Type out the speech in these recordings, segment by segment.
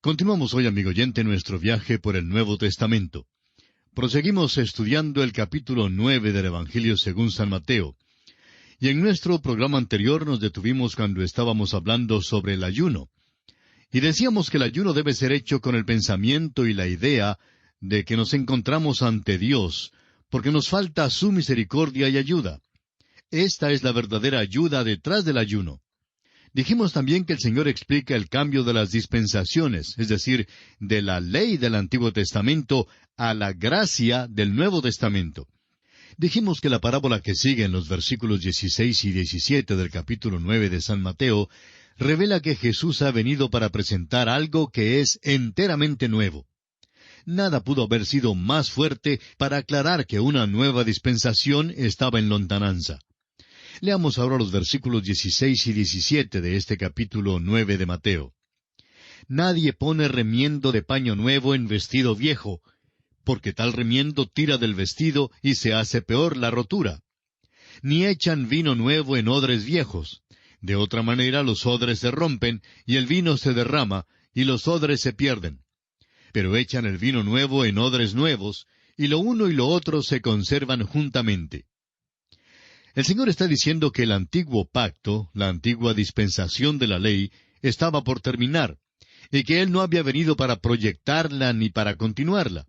Continuamos hoy, amigo oyente, nuestro viaje por el Nuevo Testamento. Proseguimos estudiando el capítulo 9 del Evangelio según San Mateo. Y en nuestro programa anterior nos detuvimos cuando estábamos hablando sobre el ayuno. Y decíamos que el ayuno debe ser hecho con el pensamiento y la idea de que nos encontramos ante Dios, porque nos falta su misericordia y ayuda. Esta es la verdadera ayuda detrás del ayuno. Dijimos también que el Señor explica el cambio de las dispensaciones, es decir, de la ley del Antiguo Testamento a la gracia del Nuevo Testamento. Dijimos que la parábola que sigue en los versículos 16 y 17 del capítulo 9 de San Mateo revela que Jesús ha venido para presentar algo que es enteramente nuevo. Nada pudo haber sido más fuerte para aclarar que una nueva dispensación estaba en lontananza. Leamos ahora los versículos 16 y 17 de este capítulo 9 de Mateo. Nadie pone remiendo de paño nuevo en vestido viejo, porque tal remiendo tira del vestido y se hace peor la rotura. Ni echan vino nuevo en odres viejos. De otra manera los odres se rompen, y el vino se derrama, y los odres se pierden. Pero echan el vino nuevo en odres nuevos, y lo uno y lo otro se conservan juntamente. El Señor está diciendo que el antiguo pacto, la antigua dispensación de la ley, estaba por terminar, y que Él no había venido para proyectarla ni para continuarla.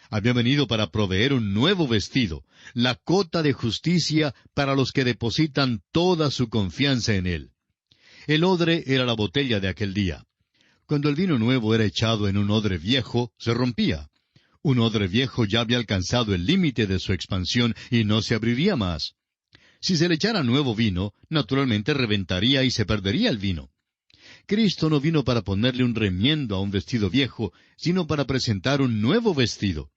Había venido para proveer un nuevo vestido, la cota de justicia para los que depositan toda su confianza en Él. El odre era la botella de aquel día. Cuando el vino nuevo era echado en un odre viejo, se rompía. Un odre viejo ya había alcanzado el límite de su expansión y no se abriría más. Si se le echara nuevo vino, naturalmente reventaría y se perdería el vino. Cristo no vino para ponerle un remiendo a un vestido viejo, sino para presentar un nuevo vestido.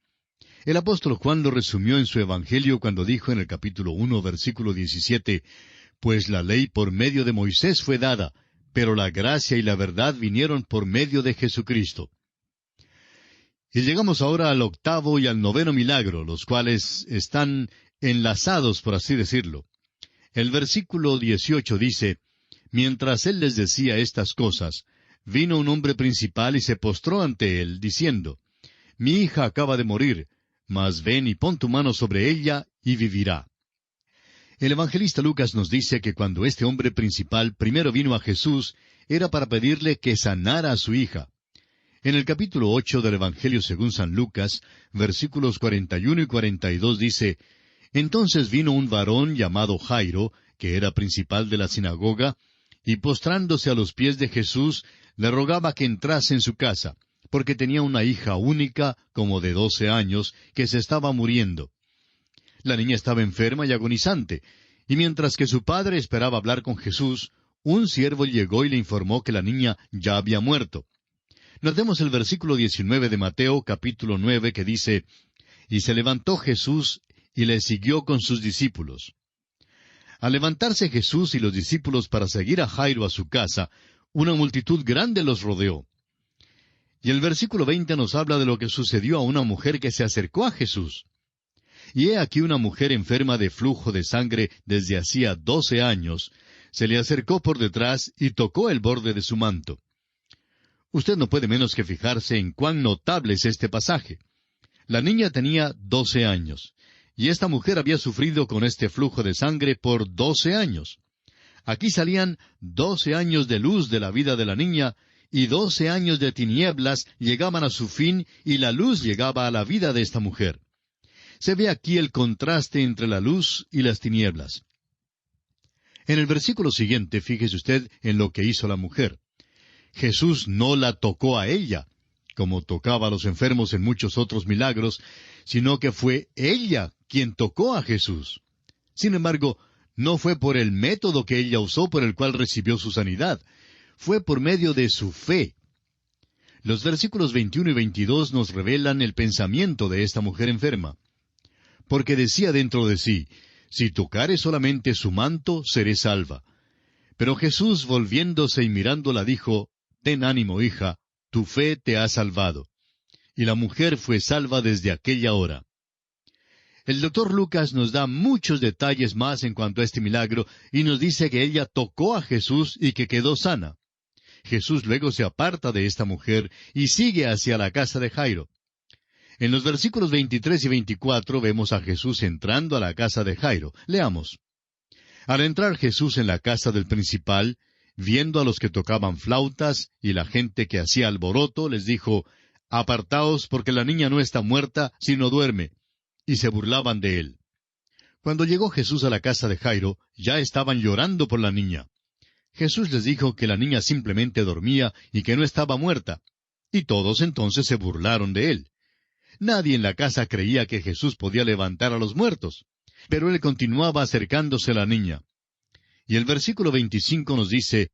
El apóstol Juan lo resumió en su Evangelio cuando dijo en el capítulo 1, versículo 17, «Pues la ley por medio de Moisés fue dada, pero la gracia y la verdad vinieron por medio de Jesucristo». Y llegamos ahora al octavo y al noveno milagro, los cuales están enlazados, por así decirlo. El versículo 18 dice, «Mientras él les decía estas cosas, vino un hombre principal y se postró ante él, diciendo, Mi hija acaba de morir, mas ven y pon tu mano sobre ella y vivirá». El evangelista Lucas nos dice que cuando este hombre principal primero vino a Jesús, era para pedirle que sanara a su hija. En el capítulo 8 del Evangelio según San Lucas, versículos 41 y 42 dice, «Entonces vino un varón llamado Jairo, que era principal de la sinagoga, y postrándose a los pies de Jesús, le rogaba que entrase en su casa, porque tenía una hija única, como de 12 años, que se estaba muriendo. La niña estaba enferma y agonizante, y mientras que su padre esperaba hablar con Jesús, un siervo llegó y le informó que la niña ya había muerto. Notemos el versículo 19 de Mateo, capítulo 9, que dice, «Y se levantó Jesús y le siguió con sus discípulos». Al levantarse Jesús y los discípulos para seguir a Jairo a su casa, una multitud grande los rodeó. Y el versículo 20 nos habla de lo que sucedió a una mujer que se acercó a Jesús. Y he aquí una mujer enferma de flujo de sangre desde hacía 12 años, se le acercó por detrás y tocó el borde de su manto. Usted no puede menos que fijarse en cuán notable es este pasaje. La niña tenía 12 años, y esta mujer había sufrido con este flujo de sangre por 12 años. Aquí salían 12 años de luz de la vida de la niña, y 12 años de tinieblas llegaban a su fin, y la luz llegaba a la vida de esta mujer. Se ve aquí el contraste entre la luz y las tinieblas. En el versículo siguiente, fíjese usted en lo que hizo la mujer. Jesús no la tocó a ella, como tocaba a los enfermos en muchos otros milagros, sino que fue ella quien tocó a Jesús. Sin embargo, no fue por el método que ella usó por el cual recibió su sanidad. Fue por medio de su fe. Los versículos 21 y 22 nos revelan el pensamiento de esta mujer enferma. Porque decía dentro de sí, «Si tocare solamente su manto, seré salva». Pero Jesús, volviéndose y mirándola, dijo, «Ten ánimo, hija, tu fe te ha salvado». Y la mujer fue salva desde aquella hora. El doctor Lucas nos da muchos detalles más en cuanto a este milagro, y nos dice que ella tocó a Jesús y que quedó sana. Jesús luego se aparta de esta mujer y sigue hacia la casa de Jairo. En los versículos 23 y 24 vemos a Jesús entrando a la casa de Jairo. Leamos. Al entrar Jesús en la casa del principal, viendo a los que tocaban flautas y la gente que hacía alboroto, les dijo, «Apartaos, porque la niña no está muerta, sino duerme». Y se burlaban de él. Cuando llegó Jesús a la casa de Jairo, ya estaban llorando por la niña. Jesús les dijo que la niña simplemente dormía y que no estaba muerta. Y todos entonces se burlaron de él. Nadie en la casa creía que Jesús podía levantar a los muertos. Pero él continuaba acercándose a la niña. Y el versículo 25 nos dice,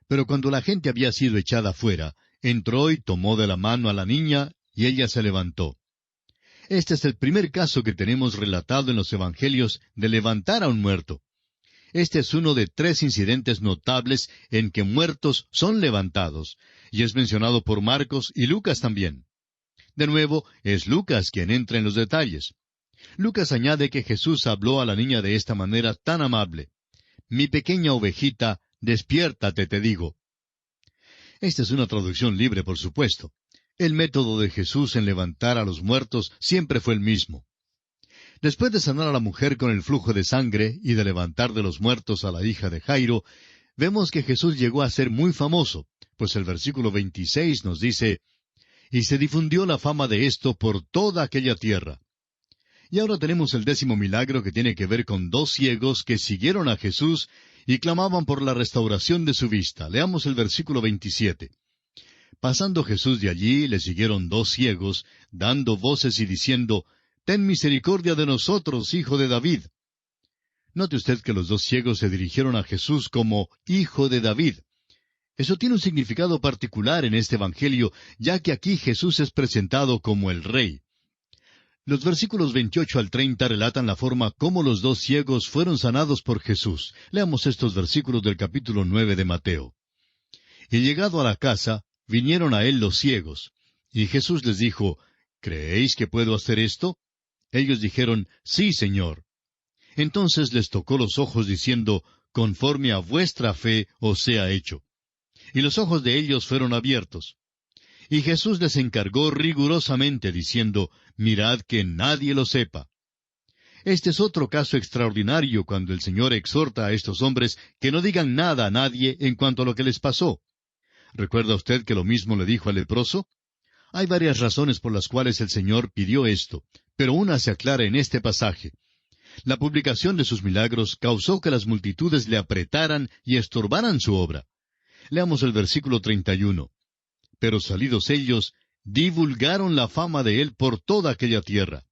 «Pero cuando la gente había sido echada fuera, entró y tomó de la mano a la niña, y ella se levantó». Este es el primer caso que tenemos relatado en los Evangelios de levantar a un muerto. Este es uno de 3 incidentes notables en que muertos son levantados, y es mencionado por Marcos y Lucas también. De nuevo, es Lucas quien entra en los detalles. Lucas añade que Jesús habló a la niña de esta manera tan amable. «Mi pequeña ovejita, despiértate, te digo». Esta es una traducción libre, por supuesto. El método de Jesús en levantar a los muertos siempre fue el mismo. Después de sanar a la mujer con el flujo de sangre y de levantar de los muertos a la hija de Jairo, vemos que Jesús llegó a ser muy famoso, pues el versículo 26 nos dice, «Y se difundió la fama de esto por toda aquella tierra». Y ahora tenemos el 10º milagro que tiene que ver con 2 ciegos que siguieron a Jesús y clamaban por la restauración de su vista. Leamos el versículo 27. Pasando Jesús de allí, le siguieron 2 ciegos, dando voces y diciendo, «Ten misericordia de nosotros, hijo de David». Note usted que los 2 ciegos se dirigieron a Jesús como Hijo de David. Eso tiene un significado particular en este Evangelio, ya que aquí Jesús es presentado como el Rey. Los versículos 28 al 30 relatan la forma como los 2 ciegos fueron sanados por Jesús. Leamos estos versículos del capítulo 9 de Mateo. «Y llegado a la casa, vinieron a él los ciegos. Y Jesús les dijo, «¿Creéis que puedo hacer esto?» Ellos dijeron, «Sí, Señor». Entonces les tocó los ojos diciendo, «Conforme a vuestra fe os sea hecho». Y los ojos de ellos fueron abiertos. Y Jesús les encargó rigurosamente, diciendo, «Mirad que nadie lo sepa». Este es otro caso extraordinario cuando el Señor exhorta a estos hombres que no digan nada a nadie en cuanto a lo que les pasó. ¿Recuerda usted que lo mismo le dijo al leproso? Hay varias razones por las cuales el Señor pidió esto, pero una se aclara en este pasaje. La publicación de sus milagros causó que las multitudes le apretaran y estorbaran su obra. Leamos el versículo 31. «Pero salidos ellos, divulgaron la fama de él por toda aquella tierra».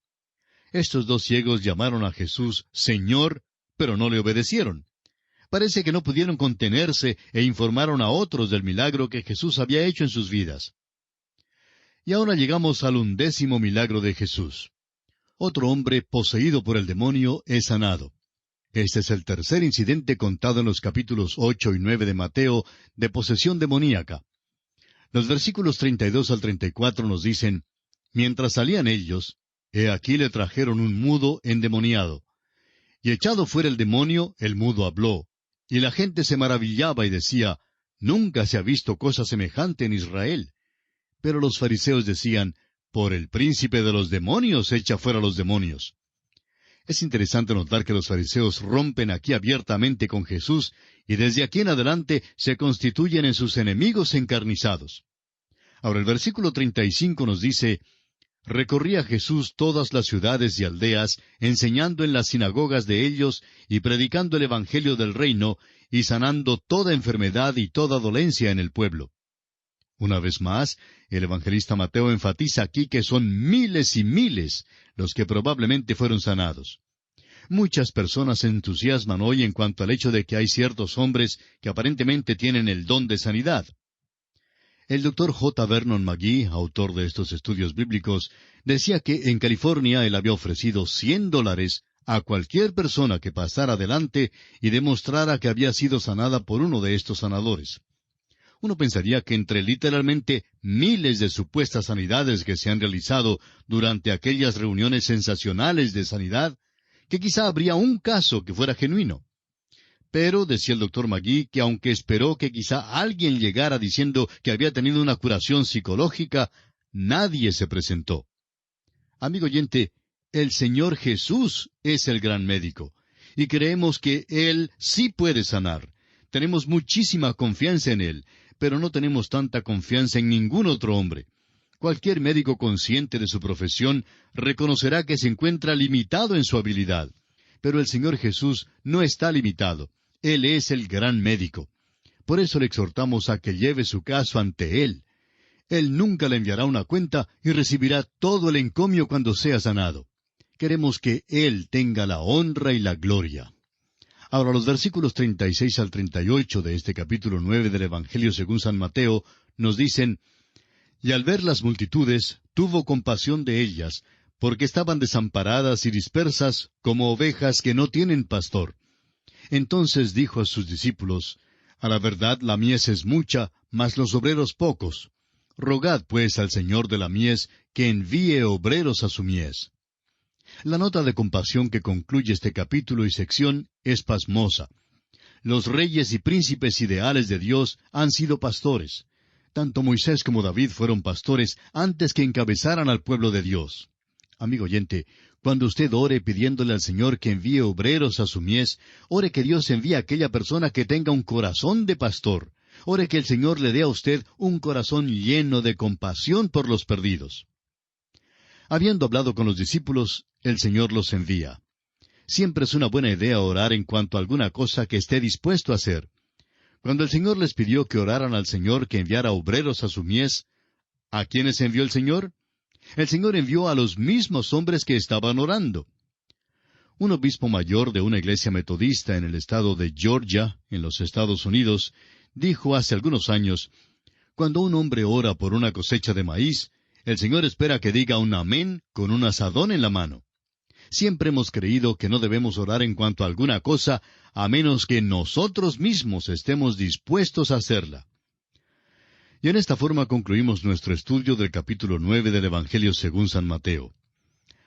Estos 2 ciegos llamaron a Jesús Señor, pero no le obedecieron. Parece que no pudieron contenerse e informaron a otros del milagro que Jesús había hecho en sus vidas. Y ahora llegamos al 11º milagro de Jesús. Otro hombre poseído por el demonio es sanado. Este es el tercer incidente contado en los capítulos 8 y 9 de Mateo de posesión demoníaca. Los versículos 32 al 34 nos dicen, «Mientras salían ellos, he aquí le trajeron un mudo endemoniado. Y echado fuera el demonio, el mudo habló. Y la gente se maravillaba y decía, «Nunca se ha visto cosa semejante en Israel». Pero los fariseos decían, «Por el príncipe de los demonios echa fuera los demonios». Es interesante notar que los fariseos rompen aquí abiertamente con Jesús y desde aquí en adelante se constituyen en sus enemigos encarnizados. Ahora el versículo 35 nos dice, «Recorría Jesús todas las ciudades y aldeas, enseñando en las sinagogas de ellos y predicando el evangelio del reino y sanando toda enfermedad y toda dolencia en el pueblo». Una vez más, el evangelista Mateo enfatiza aquí que son miles y miles los que probablemente fueron sanados. Muchas personas se entusiasman hoy en cuanto al hecho de que hay ciertos hombres que aparentemente tienen el don de sanidad. El Dr. J. Vernon McGee, autor de estos estudios bíblicos, decía que en California él había ofrecido $100 a cualquier persona que pasara adelante y demostrara que había sido sanada por uno de estos sanadores. Uno pensaría que entre literalmente miles de supuestas sanidades que se han realizado durante aquellas reuniones sensacionales de sanidad, que quizá habría un caso que fuera genuino. Pero, decía el doctor Magee, que aunque esperó que quizá alguien llegara diciendo que había tenido una curación psicológica, nadie se presentó. Amigo oyente, el Señor Jesús es el gran médico, y creemos que Él sí puede sanar. Tenemos muchísima confianza en Él, pero no tenemos tanta confianza en ningún otro hombre. Cualquier médico consciente de su profesión reconocerá que se encuentra limitado en su habilidad. Pero el Señor Jesús no está limitado. Él es el gran médico. Por eso le exhortamos a que lleve su caso ante Él. Él nunca le enviará una cuenta y recibirá todo el encomio cuando sea sanado. Queremos que Él tenga la honra y la gloria. Ahora, los versículos 36 al 38 de este capítulo 9 del Evangelio según San Mateo nos dicen: Y al ver las multitudes, tuvo compasión de ellas, porque estaban desamparadas y dispersas como ovejas que no tienen pastor. Entonces dijo a sus discípulos: A la verdad la mies es mucha, mas los obreros pocos. Rogad pues al Señor de la mies que envíe obreros a su mies. La nota de compasión que concluye este capítulo y sección es pasmosa. Los reyes y príncipes ideales de Dios han sido pastores. Tanto Moisés como David fueron pastores antes que encabezaran al pueblo de Dios. Amigo oyente, cuando usted ore pidiéndole al Señor que envíe obreros a su mies, ore que Dios envíe a aquella persona que tenga un corazón de pastor. Ore que el Señor le dé a usted un corazón lleno de compasión por los perdidos. Habiendo hablado con los discípulos, el Señor los envía. Siempre es una buena idea orar en cuanto a alguna cosa que esté dispuesto a hacer. Cuando el Señor les pidió que oraran al Señor que enviara obreros a su mies, ¿a quiénes envió el Señor? El Señor envió a los mismos hombres que estaban orando. Un obispo mayor de una iglesia metodista en el estado de Georgia, en los Estados Unidos, dijo hace algunos años: Cuando un hombre ora por una cosecha de maíz, el Señor espera que diga un amén con un azadón en la mano. Siempre hemos creído que no debemos orar en cuanto a alguna cosa, a menos que nosotros mismos estemos dispuestos a hacerla. Y en esta forma concluimos nuestro estudio del capítulo 9 del Evangelio según San Mateo.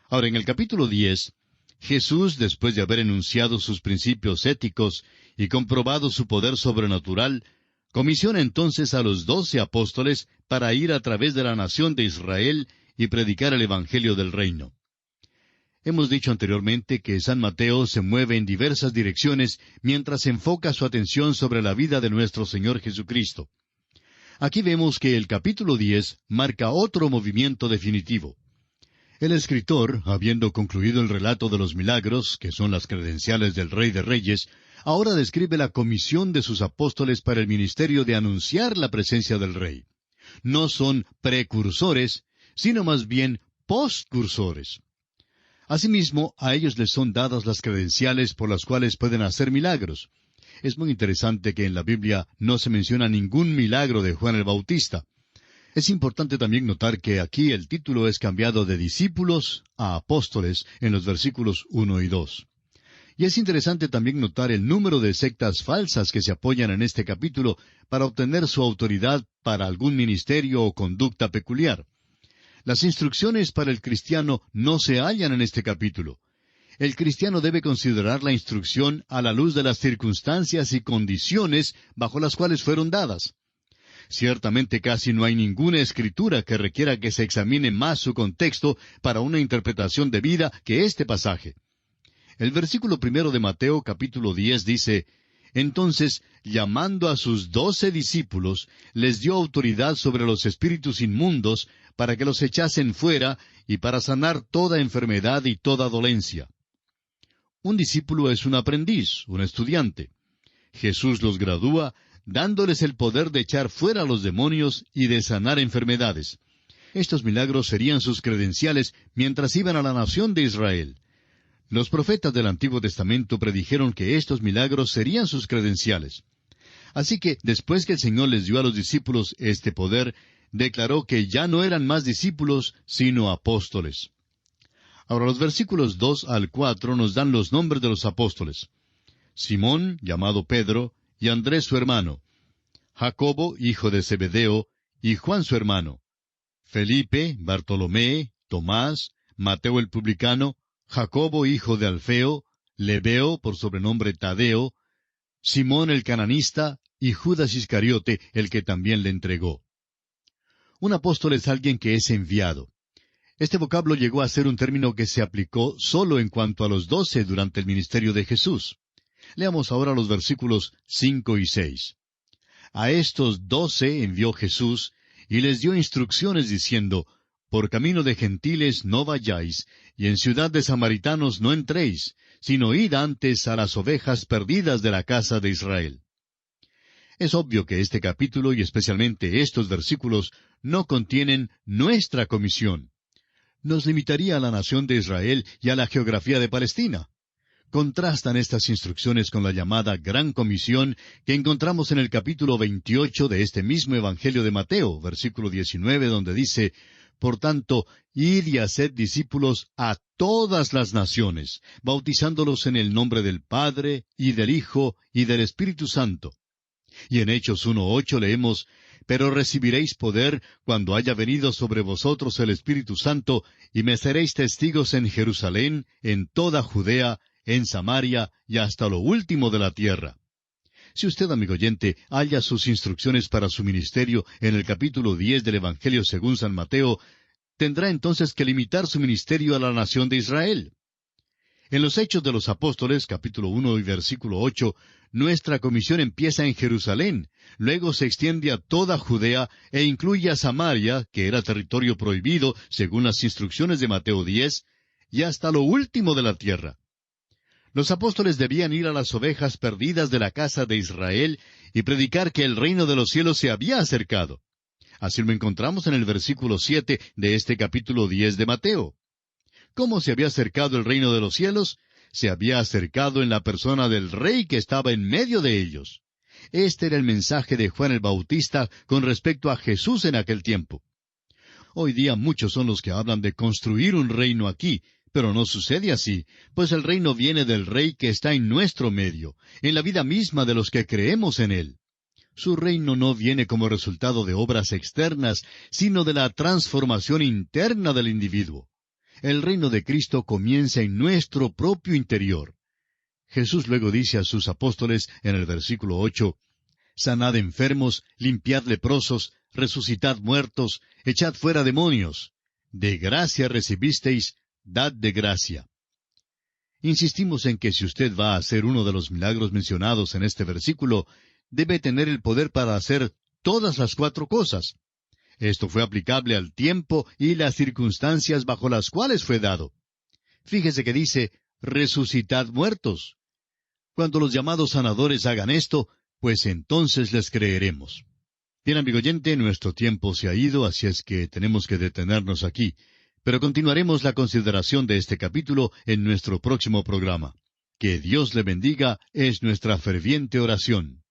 Ahora, en el capítulo 10, Jesús, después de haber enunciado sus principios éticos y comprobado su poder sobrenatural, comisiona entonces a los 12 apóstoles para ir a través de la nación de Israel y predicar el Evangelio del Reino. Hemos dicho anteriormente que San Mateo se mueve en diversas direcciones mientras enfoca su atención sobre la vida de nuestro Señor Jesucristo. Aquí vemos que el capítulo 10 marca otro movimiento definitivo. El escritor, habiendo concluido el relato de los milagros, que son las credenciales del Rey de Reyes, ahora describe la comisión de sus apóstoles para el ministerio de anunciar la presencia del Rey. No son precursores, sino más bien postcursores. Asimismo, a ellos les son dadas las credenciales por las cuales pueden hacer milagros. Es muy interesante que en la Biblia no se menciona ningún milagro de Juan el Bautista. Es importante también notar que aquí el título es cambiado de discípulos a apóstoles en los versículos 1 y 2. Y es interesante también notar el número de sectas falsas que se apoyan en este capítulo para obtener su autoridad para algún ministerio o conducta peculiar. Las instrucciones para el cristiano no se hallan en este capítulo. El cristiano debe considerar la instrucción a la luz de las circunstancias y condiciones bajo las cuales fueron dadas. Ciertamente casi no hay ninguna escritura que requiera que se examine más su contexto para una interpretación debida que este pasaje. El versículo 1 de Mateo capítulo 10 dice: Entonces, llamando a sus 12 discípulos, les dio autoridad sobre los espíritus inmundos para que los echasen fuera y para sanar toda enfermedad y toda dolencia. Un discípulo es un aprendiz, un estudiante. Jesús los gradúa, dándoles el poder de echar fuera a los demonios y de sanar enfermedades. Estos milagros serían sus credenciales mientras iban a la nación de Israel. Los profetas del Antiguo Testamento predijeron que estos milagros serían sus credenciales. Así que, después que el Señor les dio a los discípulos este poder, declaró que ya no eran más discípulos, sino apóstoles. Ahora, los versículos 2 al 4 nos dan los nombres de los apóstoles: Simón, llamado Pedro, y Andrés su hermano; Jacobo, hijo de Zebedeo, y Juan su hermano; Felipe, Bartolomé, Tomás, Mateo el publicano, Jacobo, hijo de Alfeo, Lebeo, por sobrenombre Tadeo, Simón el cananista y Judas Iscariote, el que también le entregó. Un apóstol es alguien que es enviado. Este vocablo llegó a ser un término que se aplicó solo en cuanto a los 12 durante el ministerio de Jesús. Leamos ahora los versículos 5 y 6. A estos 12 envió Jesús, y les dio instrucciones diciendo, por camino de gentiles no vayáis, y en ciudad de samaritanos no entréis, sino id antes a las ovejas perdidas de la casa de Israel. Es obvio que este capítulo, y especialmente estos versículos, no contienen nuestra comisión. Nos limitaría a la nación de Israel y a la geografía de Palestina. Contrastan estas instrucciones con la llamada Gran Comisión que encontramos en el capítulo 28 de este mismo Evangelio de Mateo, versículo 19, donde dice, por tanto, id y haced discípulos a todas las naciones, bautizándolos en el nombre del Padre, y del Hijo, y del Espíritu Santo. Y en Hechos 1:8 leemos, pero recibiréis poder cuando haya venido sobre vosotros el Espíritu Santo, y me seréis testigos en Jerusalén, en toda Judea, en Samaria y hasta lo último de la tierra. Si usted, amigo oyente, halla sus instrucciones para su ministerio en el capítulo 10 del Evangelio según San Mateo, tendrá entonces que limitar su ministerio a la nación de Israel. En los Hechos de los Apóstoles, capítulo 1 y versículo 8, nuestra comisión empieza en Jerusalén, luego se extiende a toda Judea e incluye a Samaria, que era territorio prohibido, según las instrucciones de Mateo 10, y hasta lo último de la tierra. Los apóstoles debían ir a las ovejas perdidas de la casa de Israel y predicar que el reino de los cielos se había acercado. Así lo encontramos en el versículo 7 de este capítulo 10 de Mateo. ¿Cómo se había acercado el reino de los cielos? Se había acercado en la persona del Rey que estaba en medio de ellos. Este era el mensaje de Juan el Bautista con respecto a Jesús en aquel tiempo. Hoy día muchos son los que hablan de construir un reino aquí, pero no sucede así, pues el reino viene del Rey que está en nuestro medio, en la vida misma de los que creemos en Él. Su reino no viene como resultado de obras externas, sino de la transformación interna del individuo. El reino de Cristo comienza en nuestro propio interior. Jesús luego dice a sus apóstoles en el versículo 8, sanad enfermos, limpiad leprosos, resucitad muertos, echad fuera demonios. De gracia recibisteis, dad de gracia. Insistimos en que si usted va a hacer uno de los milagros mencionados en este versículo, debe tener el poder para hacer todas las 4 cosas. Esto fue aplicable al tiempo y las circunstancias bajo las cuales fue dado. Fíjese que dice, resucitad muertos. Cuando los llamados sanadores hagan esto, pues entonces les creeremos. Bien, amigo oyente, nuestro tiempo se ha ido, así es que tenemos que detenernos aquí. Pero continuaremos la consideración de este capítulo en nuestro próximo programa. Que Dios le bendiga es nuestra ferviente oración.